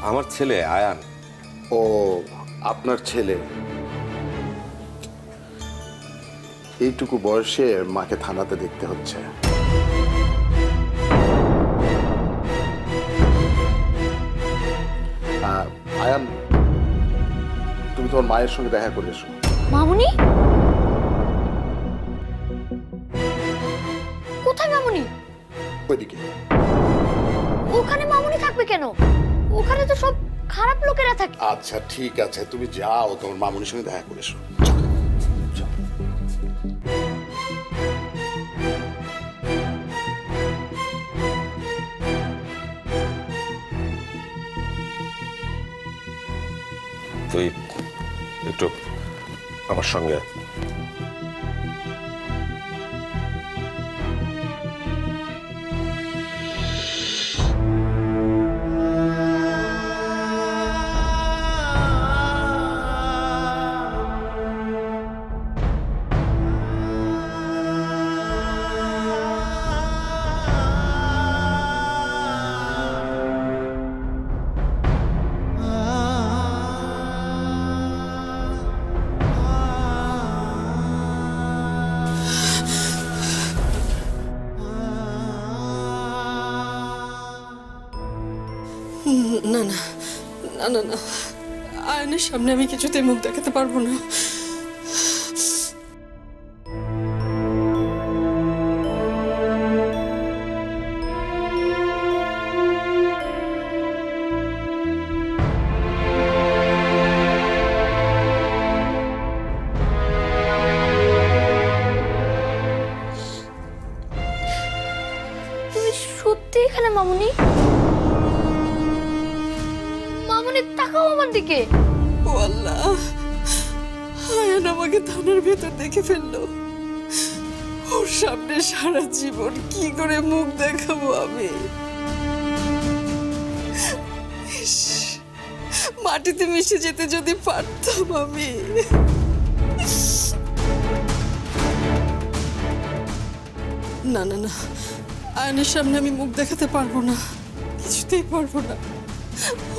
আমার ছেলে আয়ান। ও, আপনার ছেলে। এইটুকু বয়সে মাকে থানাতে দেখতে হচ্ছে। আয়ান, তুমি তোমার মায়ের সঙ্গে দেখা করে এসো। মামুনি? কোথায় মামুনি? ওইদিকে। ওখানে মামুনি থাকবে কেন? ওখানে তো সব খারাপ লোকেরা থাকে। আচ্ছা ঠিক আছে, তুমি যাও, তোমার মামুনির সঙ্গে দেখা করে এসো। তুই একটু আমার সঙ্গে। না না না না না, আয়নের সামনে আমি কিছুতেই মুখ দেখাতে পারবো না। তুমি সত্যি এখানে মামুনি? মামুনি তাকাও আমার দিকে। ও আল্লাহ, আয়ন আমাকে থানার ভেতর দেখে ফেললো। ওর সামনে সারা জীবন কি করে মুখ দেখাবো আমি? ইস, মাটিতে মিশে যেতে যদি পারতাম আমি। না না না, আয়নের সামনে আমি মুখ দেখাতে পারবো না, কিছুতেই পারবো না।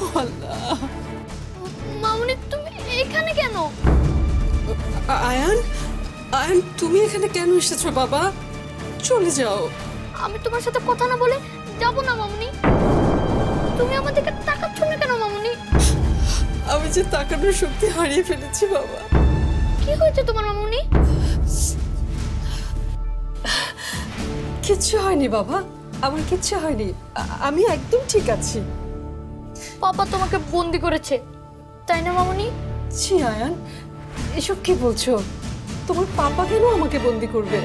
ও আল্লাহ। মামুনি তুমি এখানে কেন? আয়ান, আয়ান তুমি এখানে কেন এসেছো বাবা? চলে যাও। আমি তোমার সাথে কথা না বলে যাব না মামুনি। তুমি আমার দিকে তাকাচ্ছ না কেন মামুনি? আমি যে তাকানোর শক্তি হারিয়ে ফেলেছি বাবা। কি হয়েছে তোমার মামুনি? কিচ্ছু হয়নি বাবা, আমার কিচ্ছু হয়নি, আমি একদম ঠিক আছি। পাপা তোমাকে বন্দি করেছে, তাই না মামুনি? ছি আয়ান, এসব কি বলছো? তোমার পাপা কেন আমাকে বন্দি করবে?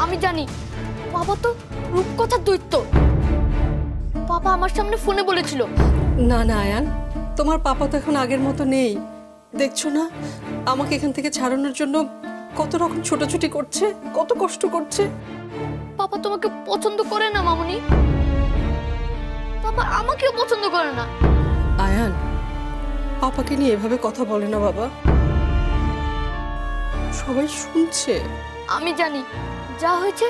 আমি জানি বাবা তো রূপকথার দৈত্য। পাপা আমার সামনে ফোনে বলেছিল। না না আয়ান, তোমার পাপা তো এখন আগের মতো নেই। দেখছো না আমাকে এখান থেকে ছাড়ানোর জন্য কত রকম ছোটাছুটি করছে, কত কষ্ট করছে। পাপা তোমাকে পছন্দ করে না মামুনি। পাপা আমাকেও পছন্দ করে না। আয়ান, পাপাকে নিয়ে এভাবে কথা বলে না বাবা, সবাই শুনছে। আমি জানি যা হয়েছে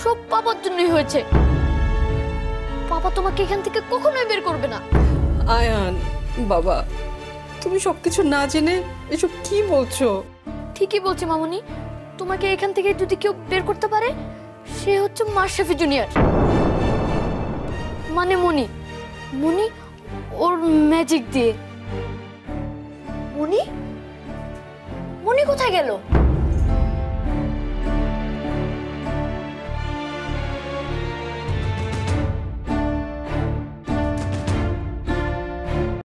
সব পাপার জন্যই হয়েছে। পাপা তোমাকে এখান থেকে কখনোই বের করবে না। আয়ান বাবা, তুমি সবকিছু না জেনে এসব কি বলছো? ঠিকই বলছি মামুনি, তোমাকে এখান থেকে যদি কেউ বের করতে পারে সে হচ্ছে মাশরাফি জুনিয়র, মানে মনি। মনি ওর ম্যাজিক দিয়ে। মনি? মনি কোথায় গেল?